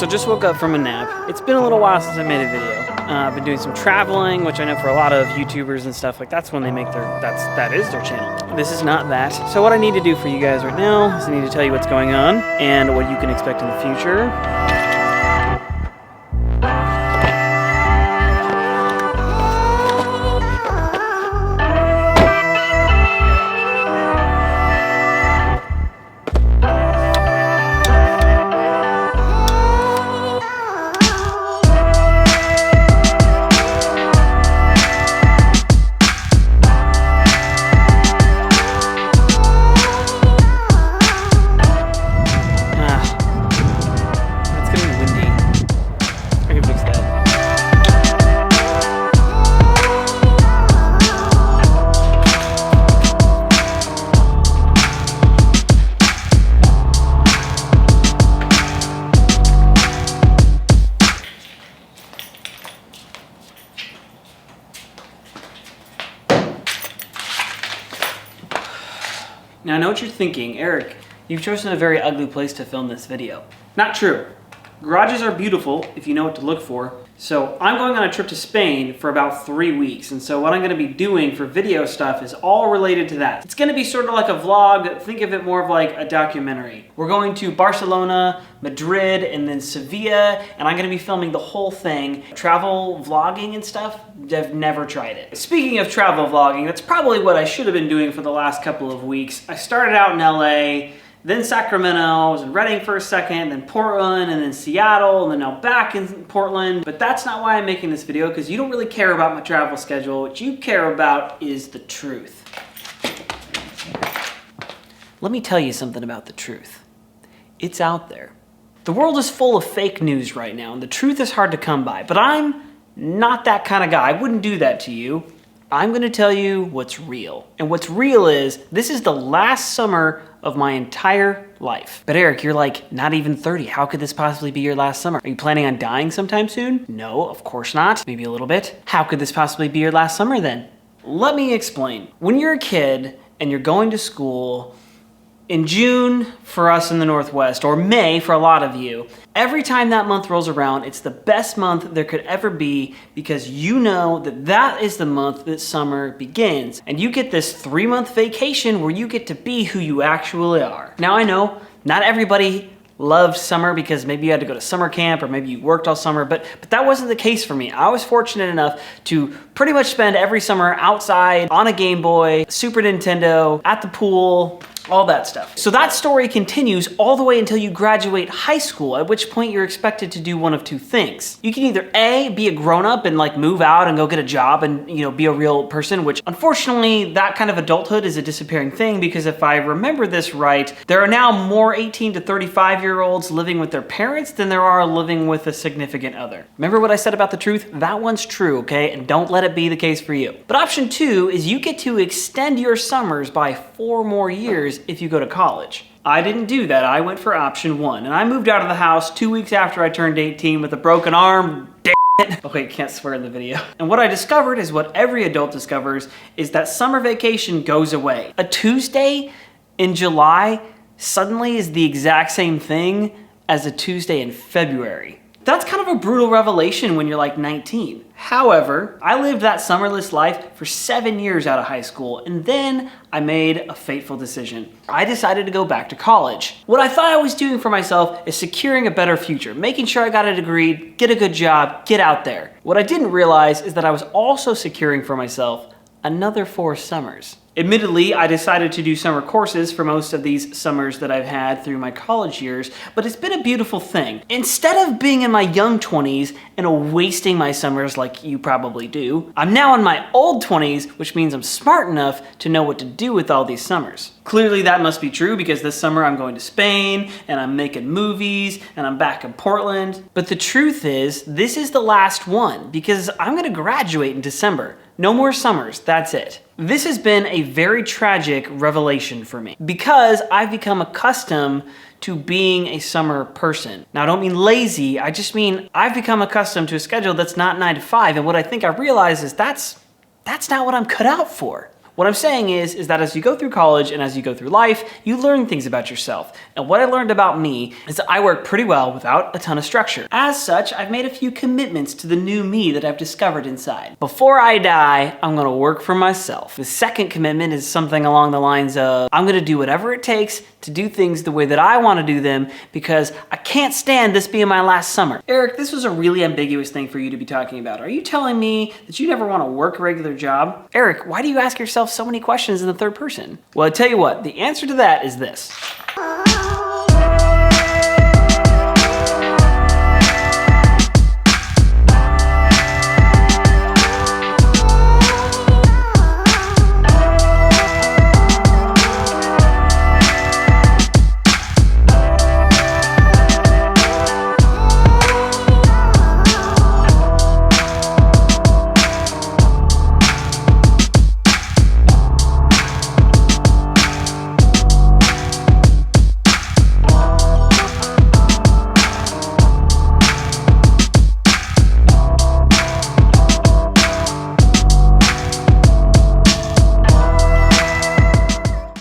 So just woke up from a nap. It's been a little while since I made a video. I've been doing some traveling, which I know for a lot of YouTubers and stuff, like that's when they make that is their channel. This is not that. So what I need to do for you guys right now is I need to tell you what's going on and what you can expect in the future. Now I know what you're thinking, Eric, you've chosen a very ugly place to film this video. Not true. Garages are beautiful if you know what to look for. So I'm going on a trip to Spain for about 3 weeks, and so what I'm going to be doing for video stuff is all related to that. It's going to be sort of like a vlog, think of it more of like a documentary. We're going to Barcelona, Madrid, and then Sevilla, and I'm going to be filming the whole thing. Travel vlogging and stuff, I've never tried it. Speaking of travel vlogging, that's probably what I should have been doing for the last couple of weeks. I started out in LA, then Sacramento, I was in Redding for a second, then Portland, and then Seattle, and then now back in Portland. But that's not why I'm making this video, because you don't really care about my travel schedule. What you care about is the truth. Let me tell you something about the truth. It's out there. The world is full of fake news right now, and the truth is hard to come by. But I'm not that kind of guy. I wouldn't do that to you. I'm going to tell you what's real. And what's real is, this is the last summer of my entire life. But Eric, you're like not even 30. How could this possibly be your last summer? Are you planning on dying sometime soon? No, of course not. Maybe a little bit. How could this possibly be your last summer then? Let me explain. When you're a kid and you're going to school, in June for us in the Northwest, or May for a lot of you, every time that month rolls around, it's the best month there could ever be because you know that that is the month that summer begins. And you get this 3-month vacation where you get to be who you actually are. Now I know, not everybody loved summer because maybe you had to go to summer camp or maybe you worked all summer, but that wasn't the case for me. I was fortunate enough to pretty much spend every summer outside, on a Game Boy, Super Nintendo, at the pool, all that stuff. So that story continues all the way until you graduate high school, at which point you're expected to do one of two things. You can either A, be a grown-up and like move out and go get a job and be a real person, which unfortunately that kind of adulthood is a disappearing thing because if I remember this right, there are now more 18 to 35-year-olds living with their parents than there are living with a significant other. Remember what I said about the truth? That one's true, okay? And don't let it be the case for you. But option 2 is you get to extend your summers by 4 more years if you go to college. I didn't do that. I went for option 1, and I moved out of the house 2 weeks after I turned 18 with a broken arm. Damn it. Okay, can't swear in the video. And what I discovered is what every adult discovers is that summer vacation goes away. A Tuesday in July suddenly is the exact same thing as a Tuesday in February. That's kind of a brutal revelation when you're like 19. However, I lived that summerless life for 7 years out of high school, and then I made a fateful decision. I decided to go back to college. What I thought I was doing for myself is securing a better future, making sure I got a degree, get a good job, get out there. What I didn't realize is that I was also securing for myself another 4 summers. Admittedly, I decided to do summer courses for most of these summers that I've had through my college years, but it's been a beautiful thing. Instead of being in my young 20s and wasting my summers like you probably do, I'm now in my old 20s, which means I'm smart enough to know what to do with all these summers. Clearly that must be true because this summer I'm going to Spain and I'm making movies and I'm back in Portland. But the truth is, this is the last one because I'm gonna graduate in December. No more summers, that's it. This has been a very tragic revelation for me because I've become accustomed to being a summer person. Now I don't mean lazy, I just mean I've become accustomed to a schedule that's not 9 to 5, and what I think I realize is that's not what I'm cut out for. What I'm saying is that as you go through college and as you go through life, you learn things about yourself. And what I learned about me is that I work pretty well without a ton of structure. As such, I've made a few commitments to the new me that I've discovered inside. Before I die, I'm gonna work for myself. The second commitment is something along the lines of, I'm gonna do whatever it takes to do things the way that I wanna do them because I can't stand this being my last summer. Eric, this was a really ambiguous thing for you to be talking about. Are you telling me that you never wanna work a regular job? Eric, why do you ask yourself so many questions in the third person? Well, I tell you what, the answer to that is this.